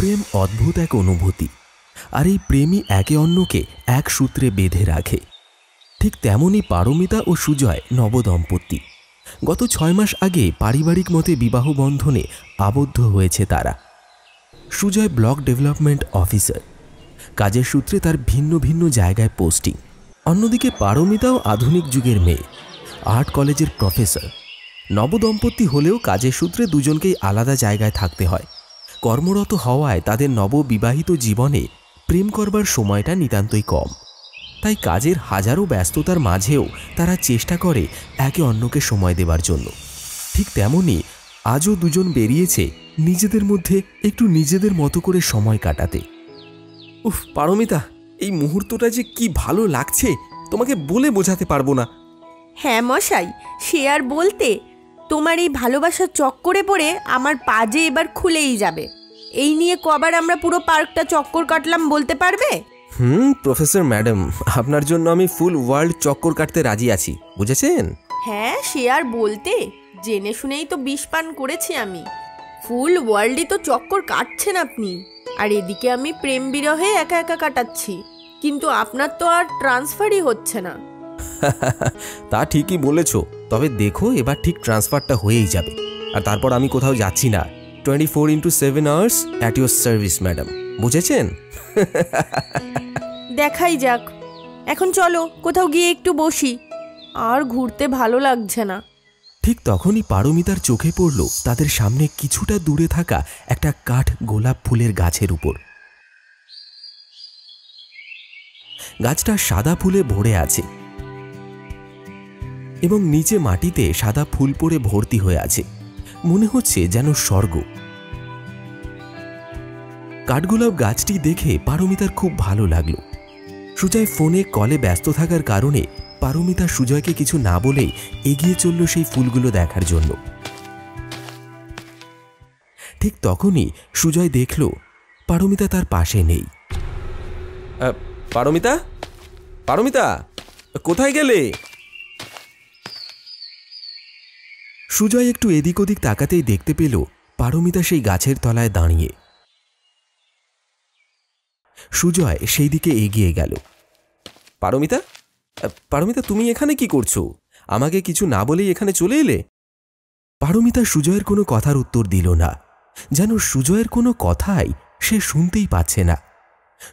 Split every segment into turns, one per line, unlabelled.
প্রেম অদ্ভুত এক অনুভূতি, আর এই প্রেমই একে অন্যকে এক সূত্রে বেঁধে রাখে। ঠিক তেমনই পারমিতা ও সুজয় নবদম্পতি। গত 6 মাস আগে পারিবারিক মতে বিবাহ বন্ধনে আবদ্ধ হয়েছে তারা। সুজয় ব্লক ডেভেলপমেন্ট অফিসার, কাজের সূত্রে তার ভিন্ন ভিন্ন জায়গায় পোস্টিং। অন্যদিকে পারমিতাও আধুনিক যুগের মেয়ে, আর্ট কলেজের প্রফেসর। নবদম্পতি হলেও কাজের সূত্রে দুজনকেই আলাদা জায়গায় থাকতে হয়। কর্মরত হওয়ায় তাদের নববিবাহিত জীবনে প্রেম করবার সময়টা নিতান্তই কম। তাই কাজের হাজারো ব্যস্ততার মাঝেও তারা চেষ্টা করে একে অন্যকে সময় দেবার জন্য। ঠিক তেমনই আজও দুজন বেরিয়েছে নিজেদের মধ্যে একটু নিজেদের মতো করে সময় কাটাতে।
উফ পারমিতা, এই মুহূর্তটা যে কি ভালো লাগছে তোমাকে বলে বোঝাতে পারবো না।
হ্যাঁ মশাই, সে আর বলতে। তোমার এই ভালোবাসার চক্করে পড়ে আমার পা যে এবার খুলেই যাবে। এই নিয়ে কবার আমরা পুরো পার্কটা চক্কর কাটলাম বলতে পারবে?
প্রফেসর ম্যাডাম, আপনার জন্য আমি ফুল ওয়ার্ল্ড চক্কর কাটতে রাজি আছি, বুঝেছেন?
হ্যাঁ, সে আর বলতে। জেনে শুনেই তো বিষ পান করেছি আমি। ফুল ওয়ার্ল্ডই তো চক্কর কাটছেন আপনি, আর এদিকে আমি প্রেম বিরহে একা একা কাটাচ্ছি। কিন্তু আপনার তো আর ট্রান্সফারই হচ্ছে না।
তা ঠিকই বলেছো, তবে দেখো এবার ঠিক ট্রান্সফারটা হয়েই যাবে। আর তারপর আমি কোথাও যাচ্ছি না। 24x7 hours at your service madam, বুঝেছেন?
দেখাই যাক। এখন চলো কোথাও গিয়ে একটু বসি, আর ঘুরতে ভালো লাগছে না।
ঠিক তখনই পারমিতার চোখে পড়ল তাদের সামনে কিছুটা দূরে থাকা একটা কাঠ গোলাপ ফুলের গাছের উপর। গাছটা সাদা ফুলে ভরে আছে এবং নিচে মাটিতে সাদা ফুল পড়ে ভর্তি হয়ে আছে। মনে হচ্ছে যেন স্বর্গ। কাঠগোলাপ গাছটি দেখে পারমিতার খুব ভালো লাগলো। সুজয় ফোনে কলে ব্যস্ত থাকার কারণে পারমিতা সুজয়কে কিছু না বলেই এগিয়ে চলল সেই ফুলগুলো দেখার জন্য। ঠিক তখনই সুজয় দেখল পারমিতা তার পাশে নেই।
পারমিতা, পারমিতা, কোথায় গেলে?
সুজয় একটু এদিক ওদিক তাকাতেই দেখতে পেল পারমিতা সেই গাছের তলায় দাঁড়িয়ে। সুজয় সেই দিকে এগিয়ে গেল।
পারমিতা, পারমিতা, তুমি এখানে কি করছো? আমাকে কিছু না বলেই এখানে চলে এলে?
পারমিতা সুজয়ের কোনো কথার উত্তর দিল না, যেন সুজয়ের কোনো কথাই সে শুনতেই পাচ্ছে না।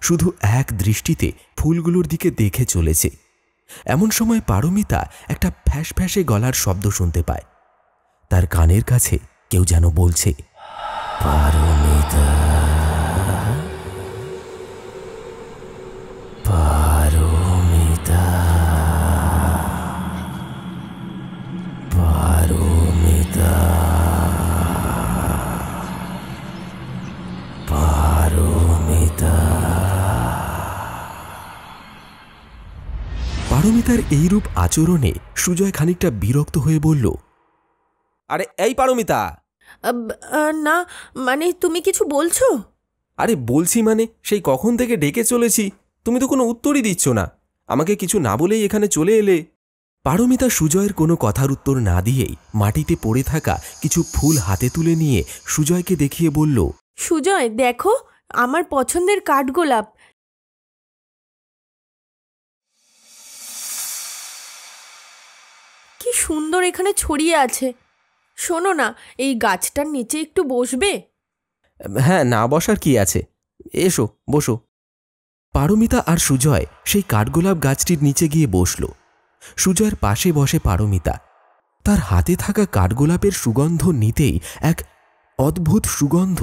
শুধু এক দৃষ্টিতে ফুলগুলোর দিকে দেখে চলেছে। এমন সময় পারমিতা একটা ফ্যাঁস ফ্যাঁসে গলার শব্দ শুনতে পায়। তার কানের কাছে কেউ যেন বলছে, পারমিতা, পারমিতা, পারমিতা, পারমিতা। পারমিতার এইরূপ আচরণে সুজয় খানিকটা বিরক্ত হয়ে বলল,
আরে এই পারমিতা।
না মানে তুমি কিছু বলছো?
আরে বলছি মানে, সেই কখন থেকে ডেকে চলেছি, তুমি তো কোনো উত্তরই দিচ্ছ না। আমাকে কিছু না বলেই এখানে চলে এলে।
পারমিতা সুজয়ের কোনো কথার উত্তর না দিয়েই মাটিতে পড়ে থাকা কিছু ফুল হাতে তুলে নিয়ে সুজয়কে দেখিয়ে বলল,
সুজয় দেখো, আমার পছন্দের কাঠগোলাপ। কি সুন্দর এখানে ছড়িয়ে আছে। শোনো না, এই গাছটার নিচে একটু বসবে?
হ্যাঁ, না বসার কি আছে, এসো বসো।
পারমিতা আর সুজয় সেই কাঠগোলাপ গাছটির নিচে গিয়ে বসল। সুজয়ের পাশে বসে পারমিতা। তার হাতে থাকা কাঠগোলাপের সুগন্ধ নিতেই এক অদ্ভুত সুগন্ধ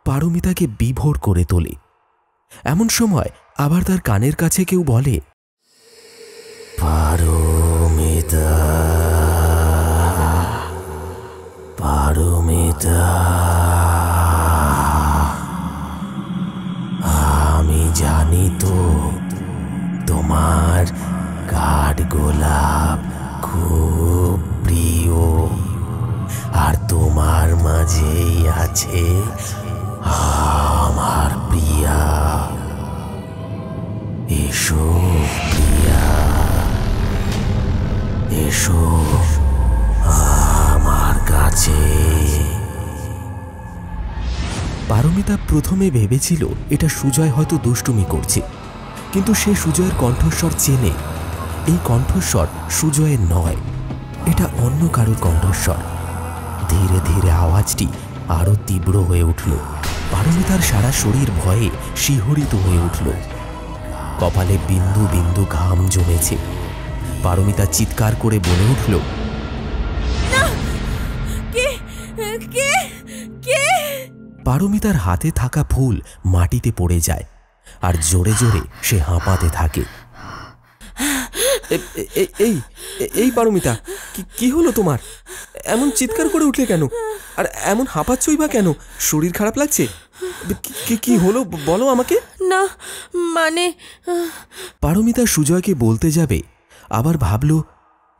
পারমিতাকে বিভোর করে তোলে। এমন সময় আবার তার কানের কাছে কেউ বলে, পারমিতা, পারমিতা, আমি জানি তো তোমার কাঠগোলাপ খুব প্রিয়, আর তোমার মাঝেই আছে আমার প্রিয়া। এসো প্রিয়া, এসো আমার কাছে। পারমিতা পারমিতা প্রথমে ভেবেছিল এটা সুজয় হয়তো দুষ্টুমি করছে, কিন্তু সে সুজয়ের কণ্ঠস্বর চেনে। এই কণ্ঠস্বর সুজয়ের নয়, এটা অন্য কারোর কণ্ঠস্বর। ধীরে ধীরে আওয়াজটি আরো তীব্র হয়ে উঠল। পারমিতার সারা শরীর ভয়ে শিহরিত হয়ে উঠল। কপালে বিন্দু বিন্দু ঘাম জমেছে। পারমিতা চিৎকার করে বলে উঠল, পারমিতার হাতে থাকা ফুল মাটিতে পড়ে যায় আর জোরে জোরে সে হাঁপাতে থাকে।
এই পারমিতা, কি হলো তোমার? এমন চিৎকার করে উঠলে কেন? আর এমন হাঁপাচ্ছই বা কেন? শরীর খারাপ লাগছে? কি হলো বলো আমাকে।
না মানে
পারমিতা সুজয়কে বলতে যাবে, আবার ভাবল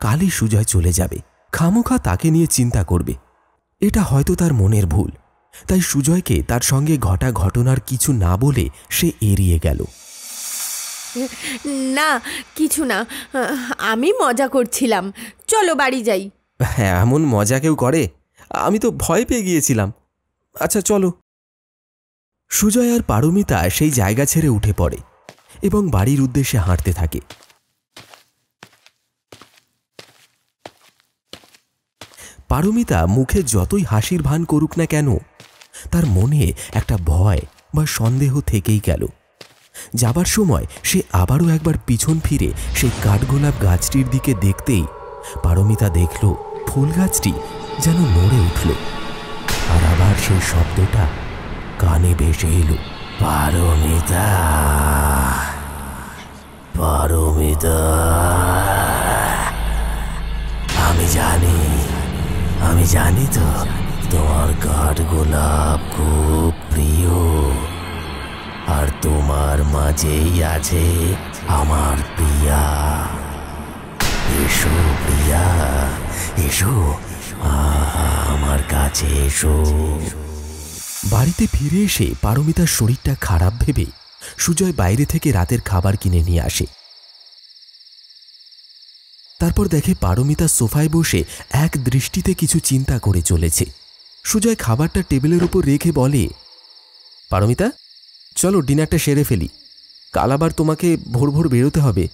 কালই সুজয় চলে যাবে, খামোখা তাকে নিয়ে চিন্তা করবে। এটা হয়তো তার মনের ভুল, তাই সুজয়কে তার সঙ্গে ঘটা ঘটনার কিছু না বলে সে এড়িয়ে গেল।
না কিছু না, আমি মজা করছিলাম, চলো বাড়ি যাই।
হ্যাঁ, এমন মজা কেউ করে? আমি তো ভয় পেয়ে গিয়েছিলাম। আচ্ছা চলো।
সুজয় আর পারমিতা সেই জায়গা ছেড়ে উঠে পড়ে এবং বাড়ির উদ্দেশ্যে হাঁটতে থাকে। পারমিতা মুখে যতই হাসির ভান করুক না কেন, তার মনে একটা ভয় বা সন্দেহ থেকেই গেল। যাবার সময় সে আবারও একবার পিছন ফিরে সেই কাঠগোলাপ গাছটির দিকে দেখতেই পারমিতা দেখল ফুল গাছটি যেন নড়ে উঠল, আর আবার সেই শব্দটা কানে ভেসে এলো, পারমিতা, পারমিতা। আমি জানি তো তোমার কাঠগোলাপ খুব প্রিয়, আর তোমার মাঝেই আছে আমার প্রিয়া। এসো প্রিয়া, এসো আমার কাছে এসো। বাড়িতে ফিরে এসে পারমিতার শরীরটা খারাপ ভেবে সুজয় বাইরে থেকে রাতের খাবার কিনে নিয়ে আসে। তারপর দেখে পারমিতা সোফায় বসে এক দৃষ্টিতে কিছু চিন্তা করে চলেছে। সুজয় খাবারটা টেবিলের উপর রেখে বলে, পারমিতা, চলো ডিনারটা সেরে ফেলি, কাল আবার তোমাকে ভোর ভোর বেরোতে হবে।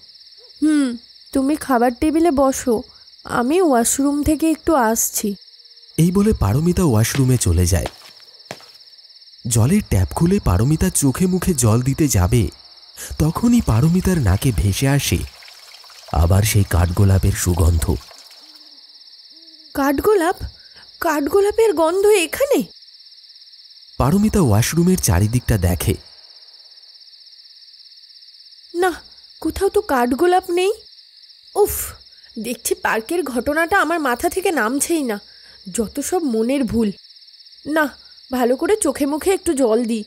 তুমি খাবার টেবিলে বসো, আমি ওয়াশরুম থেকে একটু আসছি।
এই বলে পারমিতা ওয়াশরুমে চলে যায়। জলের ট্যাপ খুলে পারমিতা চোখে মুখে জল দিতে যাবে, তখনই পারমিতার নাকে ভেসে আসে আবার সেই কাঠগোলাপের সুগন্ধ।
কাঠগোলাপ? কাঠগোলাপের গন্ধ এখানে?
পারমিতা ওয়াশরুমের চারিদিকটা দেখে।
না, কোথাও তো কাঠগোলাপ নেই। উফ, দেখছি পার্কের ঘটনাটা আমার মাথা থেকে নামছেই না। যত সব মনের ভুল। না, ভালো করে চোখে মুখে একটু জল দিই,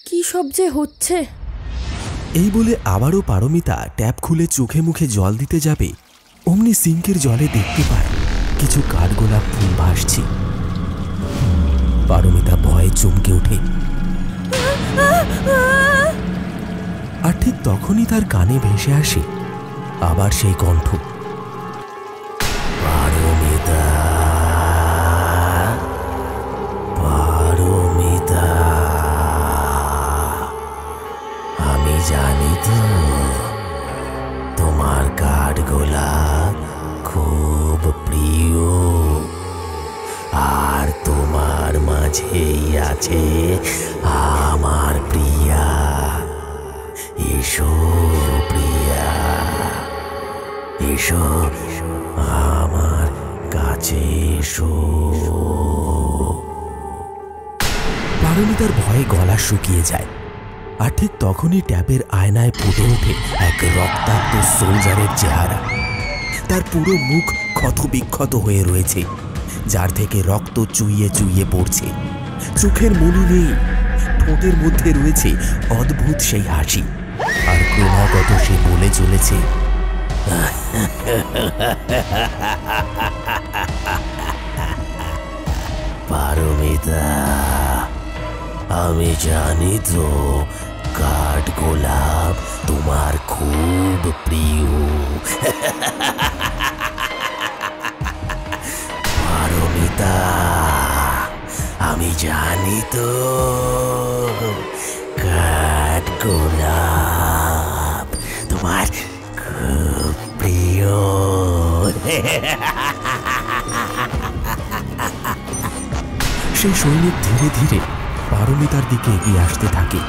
কি সব যে হচ্ছে।
এই বলে আবারও পারমিতা ট্যাপ খুলে চোখে মুখে জল দিতে যাবে, অমনি সিঙ্কের জলে দেখতে পায় কিছু কাঠগোলাপ ফুল ভাসছে। পারমিতা ভয়ে চমকে ওঠে, আর ঠিক তখনই তার কানে ভেসে আসে আবার সেই কণ্ঠ, পারমিতা, পারমিতা। আমি জানি তো তোমার কাঠগোলাপ খুব প্রিয়, আর তোমার মাঝেই আছে আমার প্রিয়া। এসো প্রিয়া, এসো আমার কাছে এসো। পারমিতার ভয়ে গলা শুকিয়ে যায়, আর ঠিক তখনই ট্যাপের আয়নায় ফুটে ওঠে এক রক্তাক্ত সোলজারের চেহারা। তার পুরো মুখ ক্ষতবিক্ষত হয়ে রয়েছে, যার থেকে রক্ত চুইয়ে চুইয়ে পড়ছে। চোখের মনি নেই, ঠোঁটের মধ্যে রয়েছে অদ্ভুত সেই হাসি, আর ক্রমাগত সে বলে চলেছে, পারমিতা, আমি জানি তো কাঠগোলাপ তোমার খুব প্রিয়। পারমিতা, আমি জানি তো কাঠগোলাপ তোমার খুব প্রিয়। সেই সৈনিক ধীরে ধীরে পারমিতার দিকে এগিয়ে আসতে থাকে।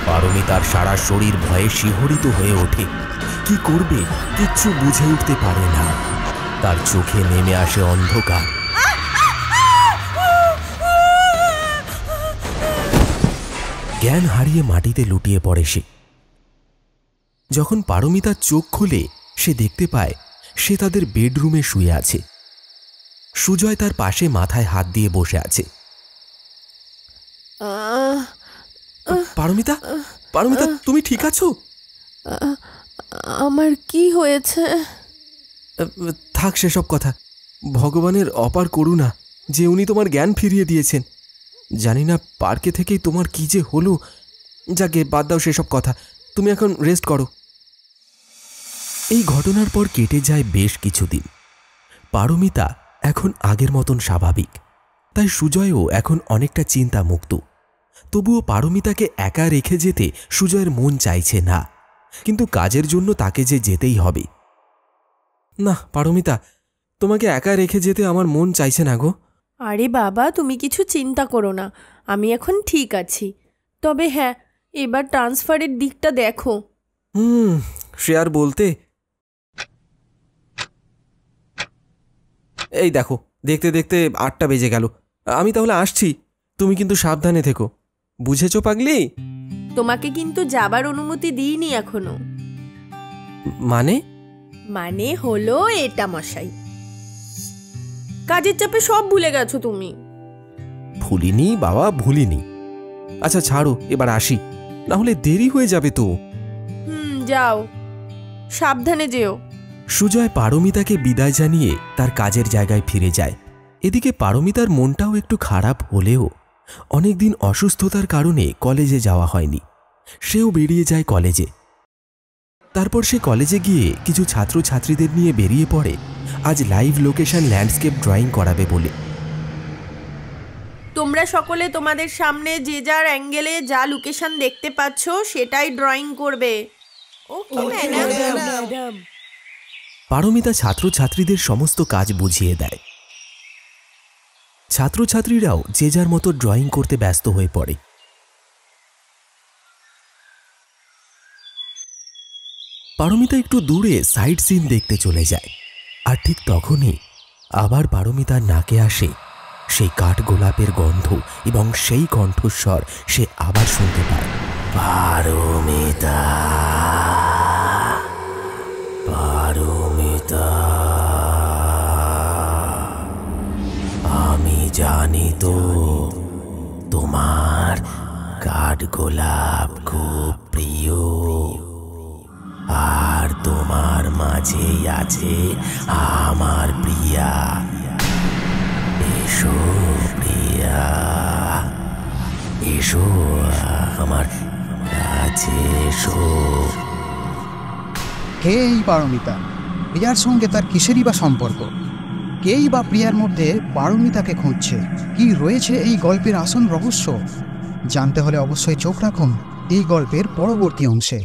পারমিতার সারা শরীর ভয়ে শিহরিত হয়ে ওঠে। কি করবে কিচ্ছু বুঝে উঠতে পারে না। তার চোখে নেমে আসে অন্ধকার। জ্ঞান হারিয়ে মাটিতে লুটিয়ে পড়ে সে। যখন পারমিতার চোখ খুলে সে দেখতে পায় সে তাদের বেডরুমে শুয়ে আছে। সুজয় তার পাশে মাথায় হাত দিয়ে বসে আছে। পারমিতা, পারমিতা তুমি ঠিক আছো?
আমার কি হয়েছে?
থাক সেসব কথা। ভগবানের অপার করুণা যে উনি তোমার জ্ঞান ফিরিয়ে দিয়েছেন। জানি না পার্কে থেকেই তোমার কি যে হলো। যাকে বাদ দাও সেসব কথা, তুমি এখন রেস্ট করো। এই ঘটনার পর কেটে যায় বেশ কিছুদিন। পারমিতা এখন আগের মতন স্বাভাবিক, তাই সুজয়ও এখন অনেকটা চিন্তামুক্ত। তবুও পারমিতাকে একা রেখে যেতে সুজয়ের মন চাইছে না, কিন্তু কাজের জন্য তাকে যে যেতেই হবে। না পারমিতা, তোমাকে একা রেখে যেতে আমার মন চাইছে না গো।
আরে বাবা, তুমি কিছু চিন্তা করো না, আমি এখন ঠিক আছি। তবে হ্যাঁ, এবার ট্রান্সফারের দিকটা দেখো।
সে আর বলতে। এই দেখো, দেখতে দেখতে 8টা বেজে গেল। আমি তাহলে আসছি, তুমি কিন্তু সাবধানে থেকো, বুঝেছো পাগলি?
তোমাকে কিন্তু যাবার অনুমতি দিইনি এখনো। মানে হলো এটা মশাই, কাজের চাপে সব ভুলে গেছো তুমি।
ভুলিনি বাবা, ভুলিনি। আচ্ছা ছাড়ো, এবার আসি, না হলে দেরি হয়ে যাবে তো।
যাও, সাবধানে যেও।
সুজয় পারমিতাকে বিদায় জানিয়ে তার কাজের জায়গায় ফিরে যায়। এদিকে পারমিতার মনটাও একটু খারাপ হলেও অনেকদিন অসুস্থতার কারণে কলেজে যাওয়া হয়নি। সেও বেরিয়ে যায় কলেজে। তারপর সে কলেজে গিয়ে কিছু ছাত্রছাত্রীদের নিয়ে বেরিয়ে পড়ে আজ লাইভ লোকেশন ল্যান্ডস্কেপ ড্রয়িং করাবে বলে।
তোমরা সকলে তোমাদের সামনে যে যার অ্যাঙ্গেলে যা লোকেশন দেখতে পাচ্ছ সেটাই ড্রয়িং করবে। Okay madam.
পারমিতা ছাত্রছাত্রীদের সমস্ত কাজ বুঝিয়ে দেয়। ছাত্রছাত্রীরাও যে যার মতো ড্রয়িং করতে ব্যস্ত হয়ে পড়ে। পারমিতা একটু দূরে সাইড সিন দেখতে চলে যায়, আর ঠিক তখনই আবার পারমিতার নাকে আসে সেই কাঠগোলাপের গন্ধ এবং সেই কণ্ঠস্বর সে আবার শুনতে পায়। পারমিতা, পারমিতা, আমি জানি তো তোমার কাঠগোলাপ খুব প্রিয়, আর তোমার মাঝেই আছে আমার প্রিয়া। এসো প্রিয়া, এসো আমার কাছে এসো।
কে এই পারমিতা? প্রিয়ার সঙ্গে তার কিসেরই বা সম্পর্ক? কেই বা প্রিয়ার মধ্যে পারমিতাকে খুঁজছে? কি রয়েছে এই গল্পের আসল রহস্য? জানতে হলে অবশ্যই চোখ রাখুন এই গল্পের পরবর্তী অংশে।